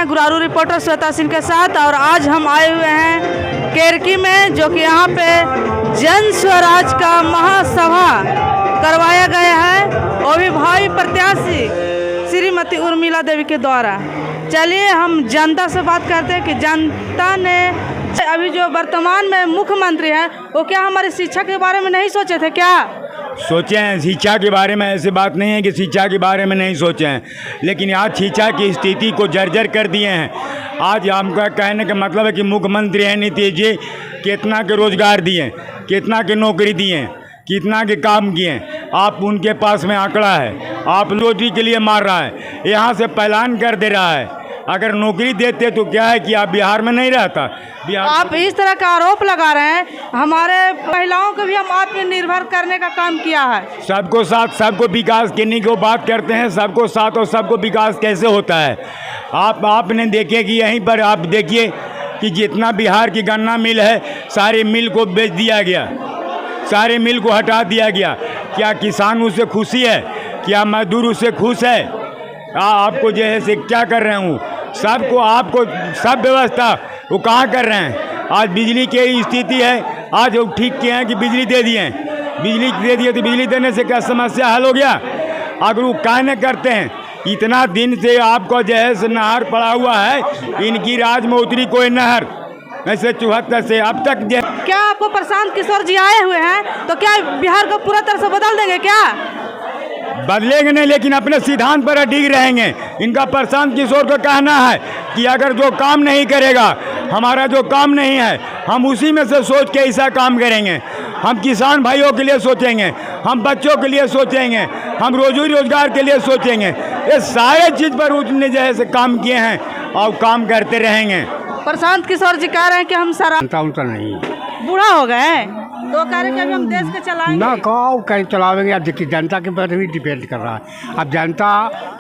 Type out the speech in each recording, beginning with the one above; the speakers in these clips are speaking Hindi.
हैं गुरारू रिपोर्टर श्वेता सिंह के साथ। और आज हम आए हुए हैं केरकी में, जो कि यहाँ पे जन स्वराज का महासभा करवाया गया है, वो भी भावी प्रत्याशी श्रीमती उर्मिला देवी के द्वारा। चलिए हम जनता से बात करते हैं कि जनता ने अभी जो वर्तमान में मुख्यमंत्री हैं वो क्या हमारी शिक्षा के बारे में नहीं सोचे थे? क्या सोचे हैं शिक्षा के बारे में? ऐसी बात नहीं है कि शिक्षा के बारे में नहीं सोचे हैं, लेकिन आज शिक्षा की स्थिति को जर्जर कर दिए हैं। आज हमका कहने का मतलब है कि मुख्यमंत्री हैं नीतीश जी, कितना के रोजगार दिए, कितना के नौकरी दिए, कितना के काम किए। आप उनके पास में आंकड़ा है, आप रोटी के लिए मार रहा है, यहाँ से पलायन कर दे रहा है। अगर नौकरी देते तो क्या है कि आप बिहार में नहीं रहता। बिहार आप इस तरह का आरोप लगा रहे हैं, हमारे महिलाओं को भी हम आत्मनिर्भर करने का काम किया है। सबको साथ सबको विकास करने की बात करते हैं, सबको साथ और सबको विकास कैसे होता है? आपने देखे कि यहीं पर आप देखिए कि जितना बिहार की गन्ना मिल है, सारे मिल को बेच दिया गया, सारे मिल को हटा दिया गया। क्या किसान उससे खुशी है? क्या मजदूर उससे खुश है? आपको जो है से क्या कर रहे हूँ, सबको आपको सब व्यवस्था वो कहाँ कर रहे हैं? आज बिजली की स्थिति है, आज वो ठीक किए हैं कि बिजली दे दिए, बिजली दे दिए तो बिजली देने से क्या समस्या हल हो गया? अगर वो क्या न करते हैं, इतना दिन से आपको जो है से नहर पड़ा हुआ है, इनकी राज में उतरी कोई नहर ऐसे 74 से अब तक। क्या आपको प्रशांत किशोर जी आए हुए हैं तो क्या बिहार को पूरा तरह से बदल देंगे? क्या बदलेंगे नहीं, लेकिन अपने सिद्धांत पर अडिग रहेंगे। इनका प्रशांत किशोर का कहना है कि अगर जो काम नहीं करेगा, हमारा जो काम नहीं है, हम उसी में से सोच के ऐसा काम करेंगे। हम किसान भाइयों के लिए सोचेंगे, हम बच्चों के लिए सोचेंगे, हम रोजी रोजगार के लिए सोचेंगे। ये सारे चीज़ पर उनने जैसे काम किए हैं और काम करते रहेंगे। प्रशांत किशोर जी कह रहे हैं कि हम सारा नहीं, बूढ़ा हो गए तो कह रहे हैं कि अभी हम देश के चलाएंगे ना, कहो कहीं चलावेंगे। अब देखिए जनता के ऊपर भी डिपेंड कर रहा है। अब जनता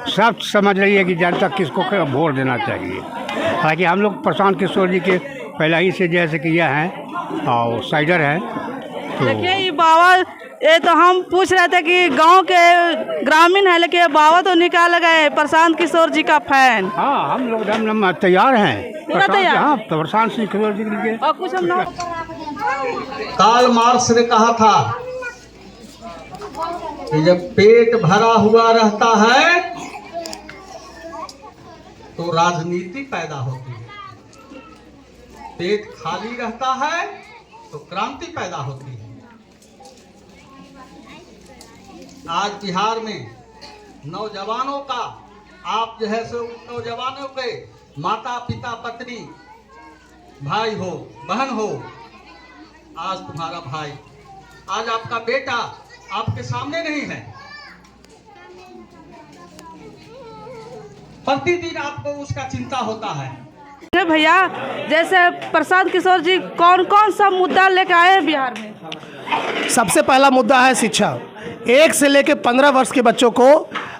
सब समझ रही है कि जनता किसको वोट देना चाहिए। हालांकि हम लोग प्रशांत किशोर जी के पहले ही से जैसे कि यह हैं और साइडर है। तो देखिए ये बाबा, ये तो हम पूछ रहे थे कि गांव के ग्रामीण है, लेकिन बाबा तो निकाल गए प्रशांत किशोर जी का फैन। हाँ, हम लोग हम तैयार हैं। तैयार? हाँ, प्रशांत सिंह किशोर जी के लिए और कुछ हम लोग कार्ल मार्क्स ने कहा था कि जब पेट भरा हुआ रहता है तो राजनीति पैदा होती है, पेट खाली रहता है तो क्रांति पैदा होती है। आज बिहार में नौजवानों का, आप जो है सो नौजवानों के माता पिता पत्नी भाई हो बहन हो, आज तुम्हारा भाई, आज आपका बेटा आपके सामने नहीं है, प्रतिदिन आपको उसका चिंता होता है। भैया, जैसे प्रशांत किशोर जी कौन कौन सा मुद्दा लेकर आए हैं बिहार में? सबसे पहला मुद्दा है शिक्षा। 1 से लेकर 15 वर्ष के बच्चों को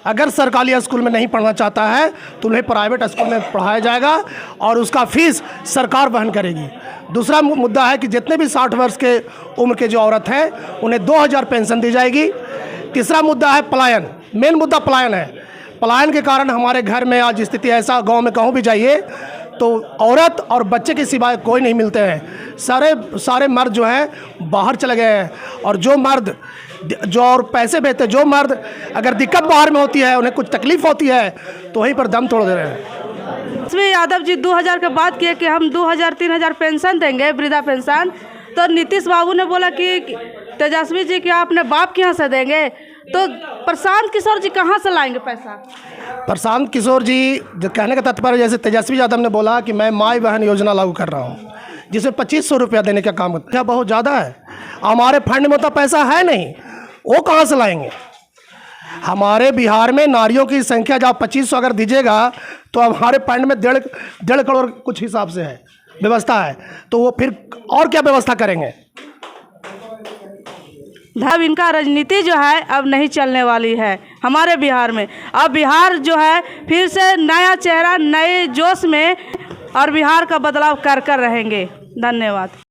अगर सरकारी स्कूल में नहीं पढ़ना चाहता है तो उन्हें प्राइवेट स्कूल में पढ़ाया जाएगा और उसका फीस सरकार वहन करेगी। दूसरा मुद्दा है कि जितने भी 60 वर्ष के उम्र के जो औरत हैं उन्हें 2000 पेंशन दी जाएगी। तीसरा मुद्दा है पलायन। मेन मुद्दा पलायन है। पलायन के कारण हमारे घर में आज स्थिति ऐसा, गांव में कहूँ भी जाइए तो औरत और बच्चे के सिवाय कोई नहीं मिलते हैं। सारे मर्द जो हैं बाहर चले गए हैं, और जो मर्द जो और पैसे भेजते, जो मर्द अगर दिक्कत बाहर में होती है, उन्हें कुछ तकलीफ होती है तो वहीं पर दम तोड़ दे रहे हैं। इसमें यादव जी 2000 के बात किए कि हम 2000-3000 पेंशन देंगे, वृद्धा पेंशन। तो नीतीश बाबू ने बोला कि तेजस्वी जी क्या अपने बाप के यहाँ से देंगे, तो प्रशांत किशोर जी कहाँ से लाएंगे पैसा? प्रशांत किशोर जी जो कहने का तात्पर्य, जैसे तेजस्वी यादव ने बोला कि मैं माई बहन योजना लागू कर रहा हूँ, जिसमें 2500 रुपया देने का काम करता है, बहुत ज़्यादा है। हमारे फंड में तो पैसा है नहीं, वो कहाँ से लाएंगे? हमारे बिहार में नारियों की संख्या जब 2500 अगर दीजिएगा तो हमारे फंड में 1.5 करोड़ कुछ हिसाब से है व्यवस्था है, तो वो फिर और क्या व्यवस्था करेंगे? अब इनका राजनीति जो है अब नहीं चलने वाली है हमारे बिहार में। अब बिहार जो है फिर से नया चेहरा, नए जोश में, और बिहार का बदलाव कर रहेंगे। धन्यवाद।